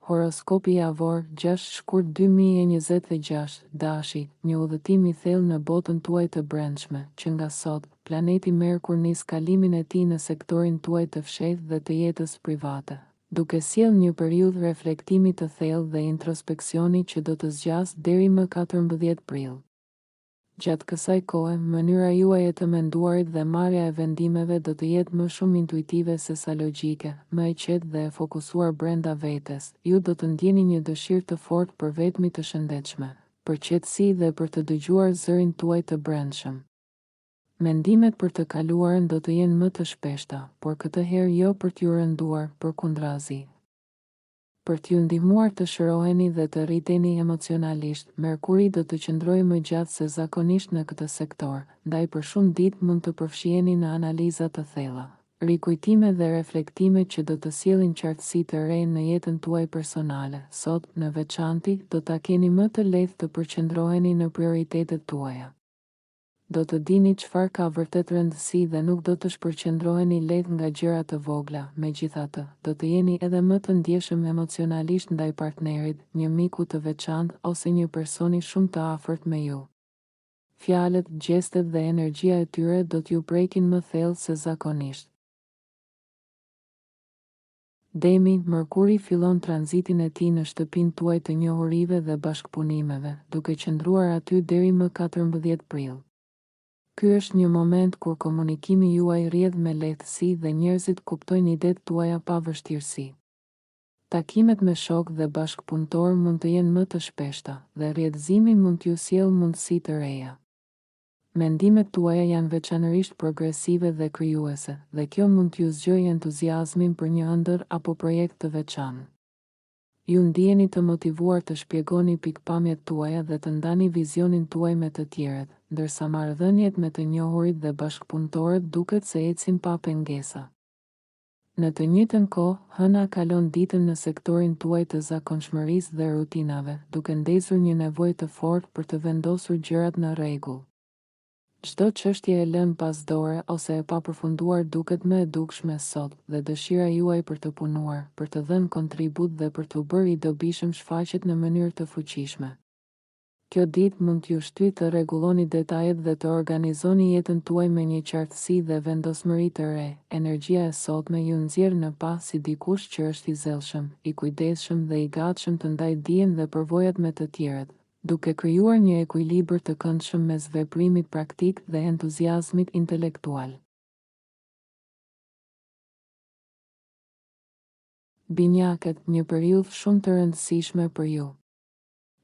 Horoskopi javor, 6 shkurt 2026, dashi, një udhëtim i thellë në botën tuaj të brendshme, që nga sot, planeti Merkur nis kalimin e tij në sektorin tuaj të fshehtë dhe të jetës private, duke sjellë një periudhë reflektimi të thellë dhe introspeksioni që do të zgjasë deri më 14 prill. Gjatë kësaj kohe, mënyra juaj e të menduarit dhe marrja e vendimeve do të jetë më shumë intuitive se sa logjike, më e qetë dhe e fokusuar brenda vetes. Ju do të ndjeni një dëshirë të fortë për vetmi të shëndetshme, për qetësi dhe për të dëgjuar zërin tuaj të brendshëm. Mendimet për të kaluarën do të jenë më të shpeshta, por këtë herë jo për t'ju rënduar, përkundrazi. Për t'ju ndihmuar të shëroheni dhe të rriteni emocionalisht, Merkuri do të qëndrojë më gjatë se zakonisht në këtë sektor, ndaj për shumë ditë mund të përfshiheni në analiza të thella, rikujtime dhe reflektime që do të sjellin qartësi të re në jetën tuaj personale. Sot, në veçanti, do ta keni më të lehtë të përqendroheni në prioritetet tuaja. Do të dini çfarë ka vërtet rëndësi dhe nuk do të shpërqendroheni lehtë nga gjëra të vogla. Megjithatë, do të jeni edhe më të ndjeshëm emocionalisht ndaj partnerit, një miku të veçantë ose një personi shumë të afërt me ju. Fjalët, gjestet dhe energjia e tyre do t'ju prekin më thellë se zakonisht. Demi, Merkuri fillon tranzitin e tij në shtëpinë tuaj të njohurive dhe bashkëpunimeve, duke qëndruar aty deri më 14 prill. Ky është një moment kur komunikimi juaj rrjedh me lehtësi dhe njerëzit kuptojnë idetë tuaja pa vështirësi. Takimet me shokë dhe bashkëpunëtor mund të jenë më të shpeshta dhe rrjedhëzimi mund t'ju sjellë mundësi të reja. Mendimet tuaja janë veçanërisht progresive dhe krijuese, dhe kjo mund t'ju zgjojë entuziazmin për një ëndër apo projekt të veçantë. Ju ndjeni të motivuar të shpjegoni pikpamjet tuaja dhe të ndani vizionin tuaj me të tjerët, ndërsa marrëdhëniet me të njohurit dhe bashkëpunëtorët duket se ecin pa pengesa. Në të njëjtën kohë, hëna kalon ditën në sektorin tuaj të zakonshmërisë dhe rutinave, duke ndezur një nevojë të fortë për të vendosur gjërat në rregull. Çdo çështje e lënë pas dore ose e papërfunduar duket më e dukshme sot, dhe dëshira juaj për të punuar, për të dhënë kontribut dhe për t'u bërë i dobishëm shfaqet në mënyrë të fuqishme. Kjo ditë mund t'ju shtyjë të rregulloni detajet dhe të organizoni jetën tuaj me një qartësi dhe vendosmëri të re. Energjia e sotme ju nxjerr në pa si dikush që është i zellshëm, i kujdesshëm dhe i gatshëm të ndajë dijen dhe përvojat me të tjerët, duke krijuar një ekuilibër të këndshëm mes veprimit praktik dhe entuziazmit intelektual. Binjakët, një periudhë shumë të rëndësishme për ju.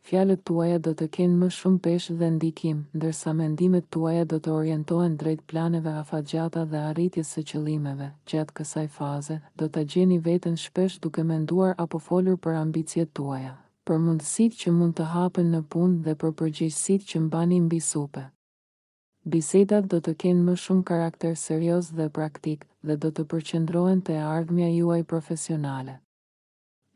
Fjalët tuaja do të kenë më shumë peshë dhe ndikim, ndërsa mendimet tuaja do të orientohen drejt planeve afatgjata dhe arritjes së qëllimeve. Gjatë kësaj faze, do ta gjeni veten shpesh duke menduar apo folur për ambicjet tuaja, për mundësitë që mund të hapen në punë dhe për përgjegjësitë që mbani mbi supe. Bisedat do të kenë më shumë karakter serioz dhe praktik, dhe do të përqendrohen te ardhmja juaj profesionale.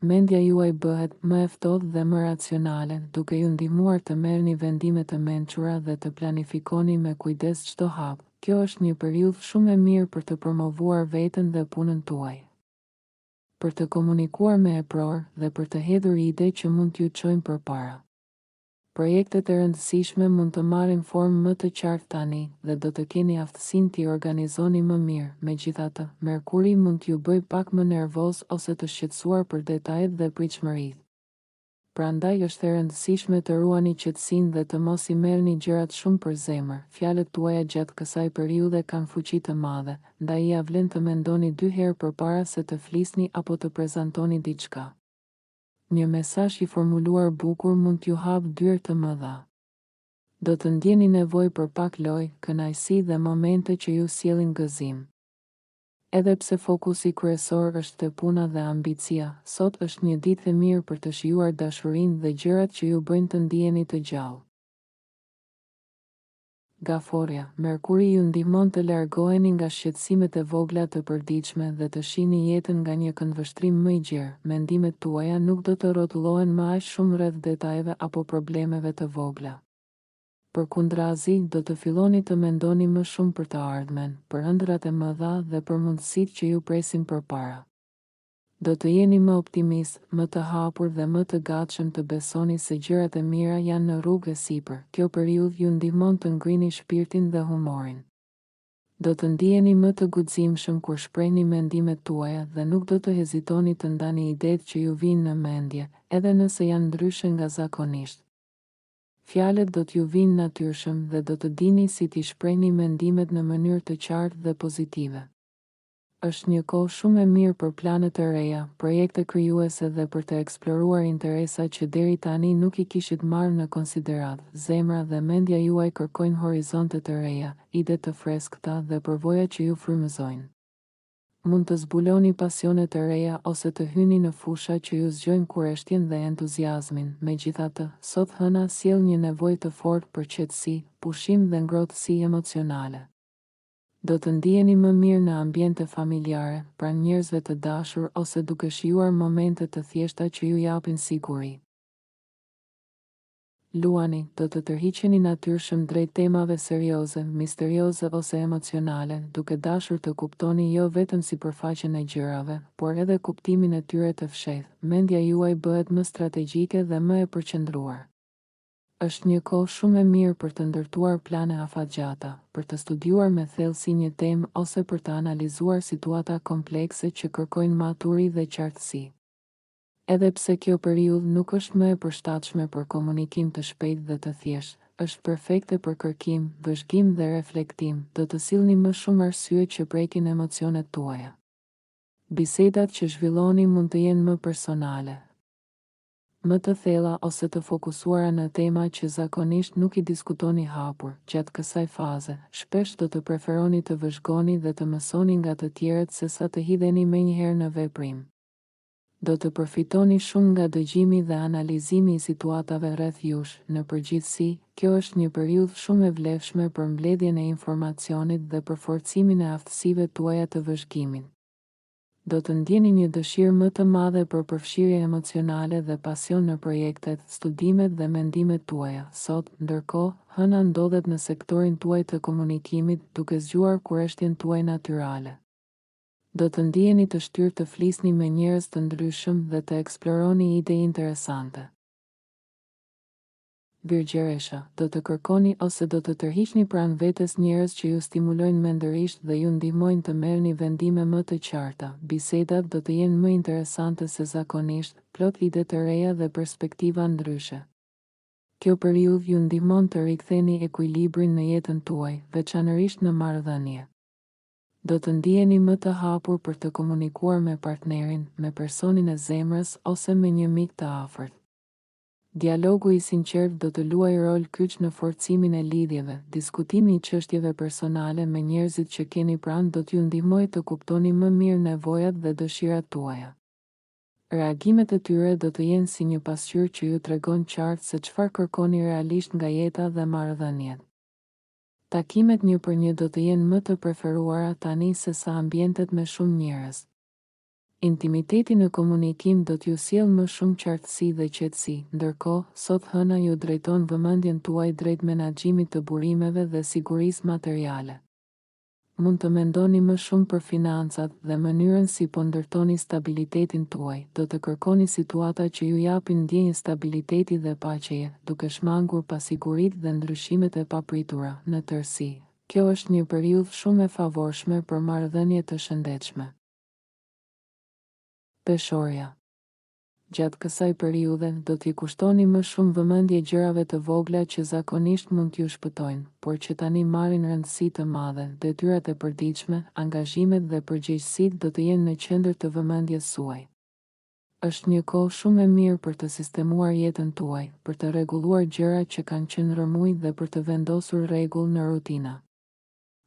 Mendja juaj bëhet më e ftohtë dhe më racionale, duke ju ndihmuar të merrni vendime të mençura dhe të planifikoni me kujdes çdo hap. Kjo është një periudhë shumë e mirë për të promovuar veten dhe punën tuaj, për të komunikuar me epror dhe për të hedhur ide që mund t'ju çojnë përpara. Projektet e rëndësishme mund të marrin formë më të qartë tani dhe do të keni aftësinë t'i organizoni më mirë. Megjithatë, Merkuri mund t'ju bëjë pak më nervoz ose të shqetësuar për detajet dhe pritshmëritë. Prandaj është e rëndësishme të ruani qetësinë dhe të mos i merrni gjërat shumë për zemër. Fjalët tuaja gjatë kësaj periudhe kanë fuqi të madhe, ndaj ia vlen të mendoni 2 herë përpara se të flisni apo të prezantoni diçka. Një mesazh i formuluar bukur mund t'ju hapë dyer të mëdha. Do të ndjeni nevojë për pak lojë, kënaqësi dhe momente që ju sjellin gëzim. Edhe pse fokusi kryesor është te puna dhe ambicia, sot është një ditë e mirë për të shijuar dashurinë dhe gjërat që ju bëjnë të ndiheni të gjallë. Gaforja, Merkuri ju ndihmon të largoheni nga shqetësimet e vogla të përditshme dhe të shihni jetën nga një këndvështrim më i gjerë. Mendimet tuaja nuk do të rrotullohen më aq shumë rreth detajeve apo problemeve të vogla. Përkundrazi, do të filloni të mendoni më shumë për të ardhmen, për ëndrat e mëdha dhe për mundësitë që ju presin përpara. Do të jeni më optimist, më të hapur dhe më të gatshëm të besoni se gjërat e mira janë në rrugë e sipër. Kjo periudhë ju ndihmon të ngrini shpirtin dhe humorin. Do të ndiheni më të guximshëm kur shprehni mendimet tuaja dhe nuk do të hezitoni të ndani idetë që ju vinë në mendje, edhe nëse janë ndryshe nga zakonisht. Fjalët do t'ju vinë natyrshëm dhe do të dini si t'i shprehni mendimet në mënyrë të qartë dhe pozitive. Është një kohë shumë e mirë për plane të reja, projekte krijuese dhe për të eksploruar interesa që deri tani nuk i kishit marrë në konsiderat. Zemra dhe mendja juaj kërkojnë horizonte të reja, ide të freskëta dhe përvoja që ju frymëzojnë. Mund të zbuloni pasione të reja ose të hyni në fusha që ju zgjojnë kurreshtjen dhe entuziazmin. Megjithatë, sot hëna sjell një nevojë të fortë për qetësi, pushim dhe ngrohtësi emocionale. Do të ndiheni më mirë në ambiente familjare, pranë njerëzve të dashur ose duke shijuar momente të thjeshta që ju japin siguri. Luani, do të tërhiqeni natyrshëm drejt temave serioze, misterioze ose emocionale, duke dashur të kuptoni jo vetëm sipërfaqen e gjërave, por edhe kuptimin e tyre të fshehtë. Mendja juaj bëhet më strategjike dhe më e përqendruar. Është një kohë shumë e mirë për të ndërtuar plane afatgjata, për të studiuar me thellësi një temë ose për të analizuar situata komplekse që kërkojnë maturi dhe qartësi. Edhe pse kjo periudhë nuk është më e përshtatshme për komunikim të shpejtë dhe të thjeshtë, është perfekte për kërkim, vëzhgim dhe reflektim, do të sillni më shumë arsye që prekin emocionet tuaja. Bisedat që zhvilloni mund të jenë më personale, më të thella ose të fokusuara në tema që zakonisht nuk i diskutoni hapur. Gjatë kësaj faze, shpesh do të preferoni të vëzhgoni dhe të mësoni nga të tjerët sesa të hidheni menjëherë në veprim. Do të përfitoni shumë nga dëgjimi dhe analizimi i situatave rreth jush. Në përgjithësi, kjo është një periudhë shumë e vlefshme për mbledhjen e informacionit dhe për forcimin e aftësive tuaja të vëzhgimit. Do të ndjeni një dëshirë më të madhe për përfshirje emocionale dhe pasion në projektet, studimet dhe mendimet tuaja. Sot, ndërkohë, hëna ndodhet në sektorin tuaj të komunikimit, duke zgjuar kurreshtjen tuaj natyrale. Do të ndjeni të shtyrë të flisni me njerëz të ndryshëm dhe të eksploroni ide interesante. Virgjeresha, do të kërkoni ose do të tërhiqni pranë vetes njerëz që ju stimulojnë mendërisht dhe ju ndihmojnë të merrni vendime më të qarta. Bisedat do të jenë më interesante se zakonisht, plot ide të reja dhe perspektiva ndryshe. Kjo periudhë ju ndihmon të riktheni ekuilibrin në jetën tuaj, veçanërisht në marrëdhënie. Do të ndiheni më të hapur për të komunikuar me partnerin, me personin e zemrës ose me një mik të afërt. Dialogu i sinqert do të luajë rol kyç në forcimin e lidhjeve. Diskutimi i çështjeve personale me njerëzit që keni pranë do t'ju ndihmojë të kuptoni më mirë nevojat dhe dëshirat tuaja. Reagimet e tyre do të jenë si një pasqyrë që ju tregon qartë se çfarë kërkoni realisht nga jeta dhe marrëdhëniet. Takimet një për një do të jenë më të preferuara tani se sa ambientet me shumë njerëz. Intimiteti në komunikim do t'ju sjellë më shumë qartësi dhe qetësi, ndërkohë, sot hëna ju drejton vëmendjen tuaj drejt menaxhimit të burimeve dhe sigurisë materiale. Mund të mendoni më shumë për financat dhe mënyrën si po ndërtoni stabilitetin tuaj. Do të kërkoni situata që ju japin ndjenjë stabiliteti dhe paqeje, duke shmangur pasiguritë dhe ndryshimet e papritura. Në tërësi, kjo është një periudhë shumë e favorshme për marrëdhënie të shëndetshme. Peshorja. Gjatë kësaj periudhe do t'i kushtoni më shumë vëmendje gjërave të vogla që zakonisht mund t'ju shpëtojnë, por që tani marrin rëndësi të madhe. Detyrat e përditshme, angazhimet dhe përgjegjësitë do të jenë në qendër të vëmendjes suaj. Është një kohë shumë e mirë për të sistemuar jetën tuaj, për të rregulluar gjërat që kanë qenë rrëmuj dhe për të vendosur rregull në rutina.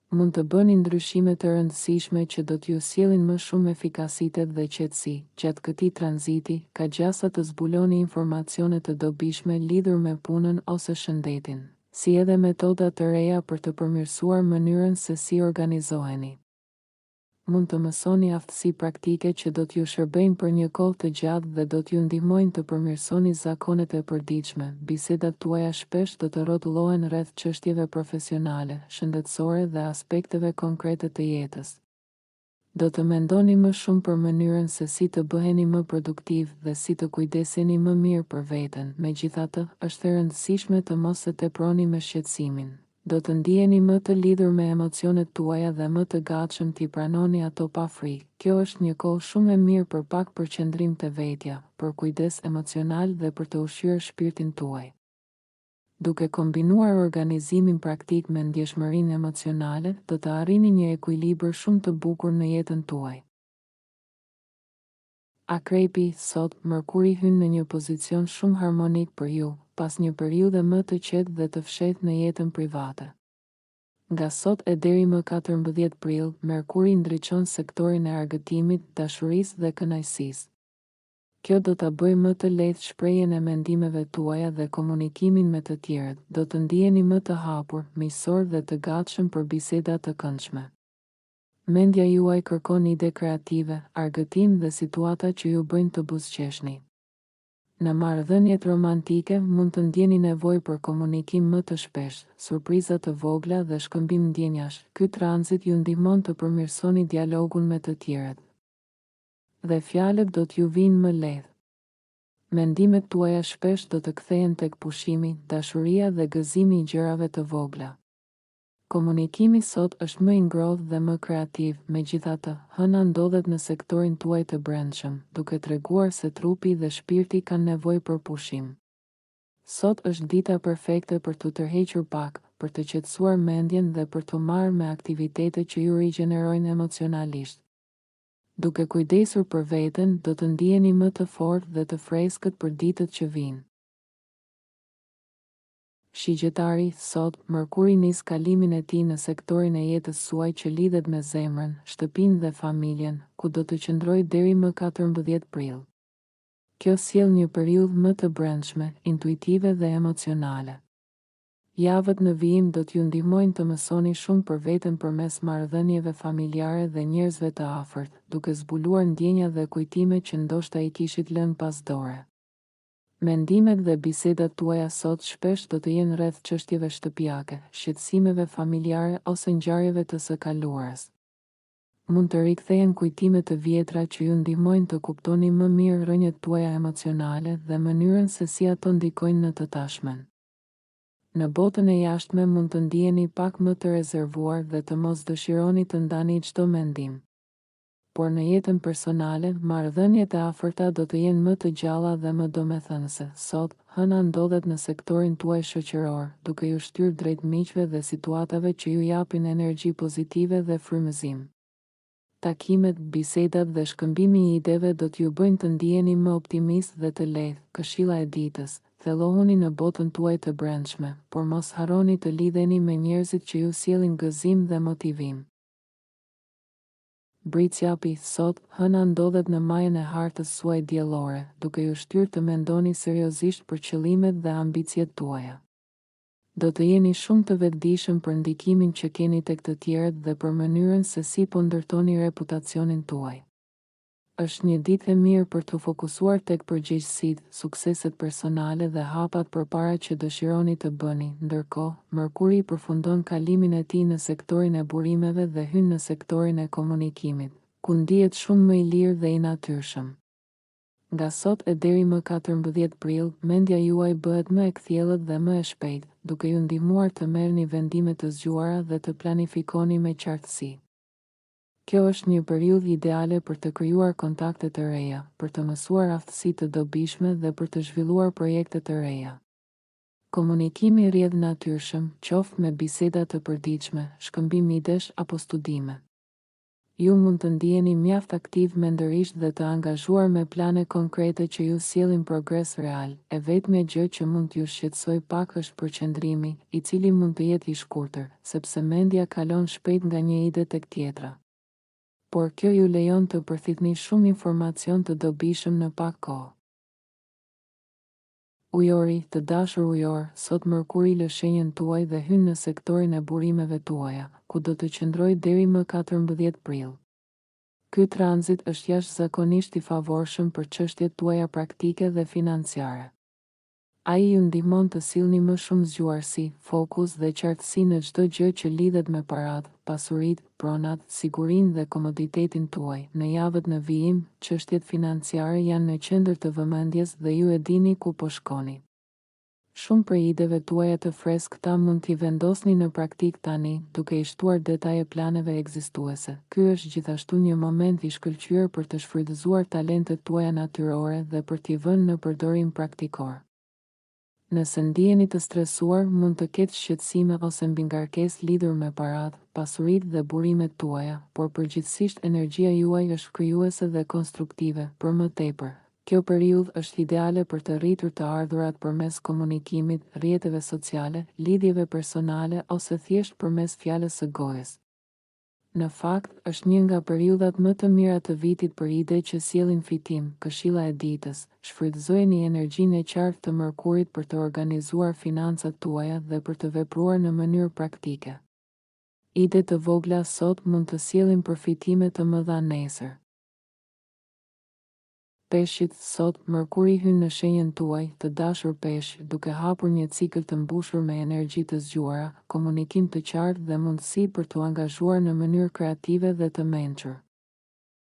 Mund të bëni ndryshime të rëndësishme që do t'ju sjellin më shumë efikasitet dhe qetësi. Gjatë këtij tranziti, ka gjasa të zbuloni informacione të dobishme lidhur me punën ose shëndetin, si edhe metoda të reja për të përmirësuar mënyrën se si organizoheni. Mund të mësoni aftësi praktike që do t'ju shërbejnë për një kohë të gjatë dhe do t'ju ndihmojnë të përmirësoni zakonet e përditshme. Bisedat tuaja shpesh do të rrotullohen rreth çështjeve profesionale, shëndetësore dhe aspekteve konkrete të jetës. Do të mendoni më shumë për mënyrën se si të bëheni më produktiv dhe si të kujdeseni më mirë për veten. Megjithatë, është e rëndësishme të mos e teproni me shqetësimin. Do të ndiheni më të lidhur me emocionet tuaja dhe më të gatshëm t'i pranoni ato pa frikë. Kjo është një kohë shumë e mirë për pak përqendrim te vetja, për kujdes emocional dhe për të ushqyer shpirtin tuaj. Duke kombinuar organizimin praktik me ndjeshmërinë emocionale, do të arrini një ekuilibër shumë të bukur në jetën tuaj. Akrepi, sot, Mërkuri hyn në një pozicion shumë harmonik për ju, pas një periudhe më të qetë dhe të fshehtë në jetën private. Nga sot e deri më 14 prill, Mërkuri ndriçon sektorin e argëtimit, dashurisë dhe kënaqësisë. Kjo do ta bëjë më të lehtë shprehjen e mendimeve tuaja dhe komunikimin me të tjerët. Do të ndiheni më të hapur, miqësor dhe të gatshëm për biseda të këndshme. Mendja juaj kërkon ide kreative, argëtim dhe situata që ju bëjnë të buzëqeshni. Në marrëdhëniet romantike mund të ndjeni nevojë për komunikim më të shpesh, surpriza të vogla dhe shkëmbim ndjenjash. Ky tranzit ju ndihmon të përmirësoni dialogun me të tjerët. Dhe fjalët do t'ju vinë më lehtë. Mendimet tuaja shpesh do të kthehen tek pushimi, dashuria dhe gëzimi i gjërave të vogla. Komunikimi sot është më i ngrohtë dhe më kreativ, megjithatë, hëna ndodhet në sektorin tuaj të brendshëm, duke treguar se trupi dhe shpirti kanë nevojë për pushim. Sot është dita perfekte për t'u tërhequr pak, për të qetësuar mendjen dhe për të marrë me aktivitete që ju rigjenerojnë emocionalisht. Duke kujdesur për veten, do të ndiheni më të fortë dhe të freskët për ditët që vijnë. Shigjetari, sot, Mërkuri nis kalimin e tij në sektorin e jetës suaj që lidhet me zemrën, shtëpinë dhe familjen, ku do të qëndrojë deri më 14 prill. Kjo sjell një periudhë më të brendshme, intuitive dhe emocionale. Javët në vijim do t'ju ndihmojnë të mësoni shumë për veten përmes marrëdhënieve familjare dhe njerëzve të afërt, duke zbuluar ndjenja dhe kujtime që ndoshta i kishit lënë pas dore. Mendimet dhe bisedat tuaja sot shpesh do të jenë rreth çështjeve shtëpiake, shqetësimeve familjare ose ngjarjeve të së kaluarës. Mund të rikthehen kujtime të vjetra që ju ndihmojnë të kuptoni më mirë rrënjët tuaja emocionale dhe mënyrën se si ato ndikojnë në të tashmen. Në botën e jashtme mund të ndiheni pak më të rezervuar dhe të mos dëshironi të ndani çdo mendim. Por në jetën personale, marrëdhëniet e afërta do të jenë më të gjalla dhe më domethënëse. Sot, hëna ndodhet në sektorin tuaj shoqëror, duke ju shtyrë drejt miqve dhe situatave që ju japin energji pozitive dhe frymëzim. Takimet, bisedat dhe shkëmbimi i ideve do t'ju bëjnë të ndiheni më optimist dhe të lehtë. Këshilla e ditës: thellohuni në botën tuaj të brendshme, por mos harroni të lidheni me njerëzit që ju sjellin gëzim dhe motivim. Britsjapi, sot, hëna ndodhet në majën e hartës suaj diellore, duke ju shtyrë të mendoni seriozisht për qëllimet dhe ambicjet tuaja. Do të jeni shumë të vetëdijshëm për ndikimin që keni tek të tjerët dhe për mënyrën se si po ndërtoni reputacionin tuaj. Është një ditë e mirë për të fokusuar tek përgjegjësitë, sukseset personale dhe hapat përpara që dëshironi të bëni. Ndërkohë, Mërkuri përfundon kalimin e tij në sektorin e burimeve dhe hyn në sektorin e komunikimit, ku ndihet shumë më i lirë dhe i natyrshëm. Nga sot e deri më 14 prill, mendja juaj bëhet më e kthjellët dhe më e shpejtë, duke ju ndihmuar të merrni vendime të zgjuara dhe të planifikoni me qartësi. Kjo është një periudhë ideale për të krijuar kontakte të reja, për të mësuar aftësi të dobishme dhe për të zhvilluar projekte të reja. Komunikimi rrjedh natyrshëm, qoftë me biseda të përditshme, shkëmbim idesh apo studime. Ju mund të ndiheni mjaft aktiv mendërisht dhe të angazhuar me plane konkrete që ju sjellin progres real. E vetmja gjë që mund t'ju shqetësoj pak është përqendrimi, i cili mund të jetë i shkurtër, sepse mendja kalon shpejt nga një ide tek tjetra. Por kjo ju lejon të përfitni shumë informacion të dobishëm në pak kohë. Ujori, të dashur ujor, sot Mërkuri lë shenjën tuaj dhe hyn në sektorin e burimeve tuaja, ku do të qëndrojë deri më 14 prill. Ky tranzit është jashtëzakonisht i favorshëm për çështjet tuaja praktike dhe financiare. Ai ju ndihmon të sillni më shumë zgjuarsi, fokus dhe qartësi në çdo gjë që lidhet me paratë, pasuritë, pronat, sigurinë dhe komoditetin tuaj. Në javët në vijim, çështjet financiare janë në qendër të vëmendjes dhe ju e dini ku po shkoni. Shumë prej ideve tuaja të freskëta mund t'i vendosni në praktik tani, duke i shtuar detaje planeve ekzistuese. Ky është gjithashtu një moment i shkëlqyer për të shfrytëzuar talentet tuaja natyrore dhe për t'i vënë në përdorim praktikor. Nëse ndiheni të stresuar, mund të ketë shqetësime ose mbingarkesë lidhur me paratë, pasuritë dhe burimet tuaja, por përgjithsisht energjia juaj është krijuese dhe konstruktive. Për më tepër, kjo periudhë është ideale për të rritur të ardhurat përmes komunikimit, rrjeteve sociale, lidhjeve personale ose thjesht përmes fjalës së gojës. Në fakt, është një nga periudhat më të mira të vitit për ide që sjellin fitim. Këshilla e ditës: shfrytëzojeni energjinë e qartë të Mërkurit për të organizuar financat tuaja dhe për të vepruar në mënyrë praktike. Ide të vogla sot mund të sjellin përfitime të mëdha nesër. Peshqit, sot, Mërkuri hyn në shenjën tuaj, të dashur peshq, duke hapur një cikël të mbushur me energji të zgjuara, komunikim të qartë dhe mundësi për t'u angazhuar në mënyrë kreative dhe të mençur.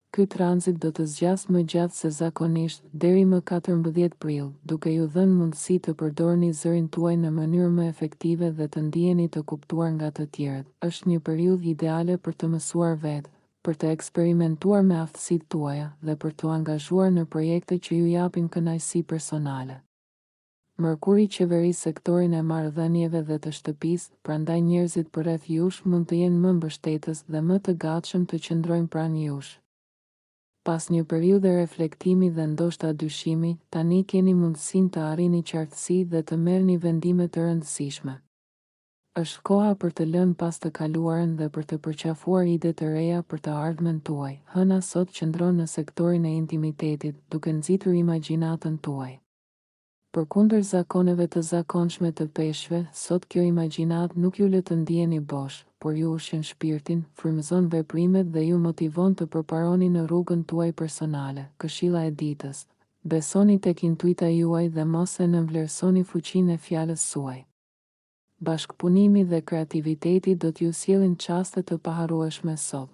Ky tranzit do të zgjas më gjatë se zakonisht, deri më 14 prill, duke ju dhënë mundësi të përdorni zërin tuaj në mënyrë më efektive dhe të ndiheni të kuptuar nga të tjerët. Është një periudhë ideale për të mësuar vetë, për të eksperimentuar me aftësitë tuaja dhe për t'u angazhuar në projekte që ju japin kënaqësi personale. Mërkuri qeverisë sektorin e marrëdhënieve dhe të shtëpisë, prandaj njerëzit përreth jush mund të jenë më mbështetës dhe më të gatshëm të qëndrojnë pranë jush. Pas një periudhe reflektimi dhe ndoshta dyshimi, tani keni mundësinë të arrini qartësi dhe të merrni vendime të rëndësishme. Është koha për të lënë pas të kaluarën dhe për të përqafuar ide të reja për të ardhmen tuaj. Hëna sot qëndron në sektorin e intimitetit, duke nxitur imagjinatën tuaj. Përkundër zakoneve të zakonshme të peshqve, sot kjo imagjinat nuk ju lë të ndiheni bosh, por ju ushqen shpirtin, frymëzon veprimet dhe ju motivon të përparoni në rrugën tuaj personale. Këshilla e ditës: besoni tek intuita juaj dhe mos e nënvlerësoni fuqinë e fjalës suaj. Bashkëpunimi dhe kreativiteti do t'ju sjellin çaste të paharrueshme sot.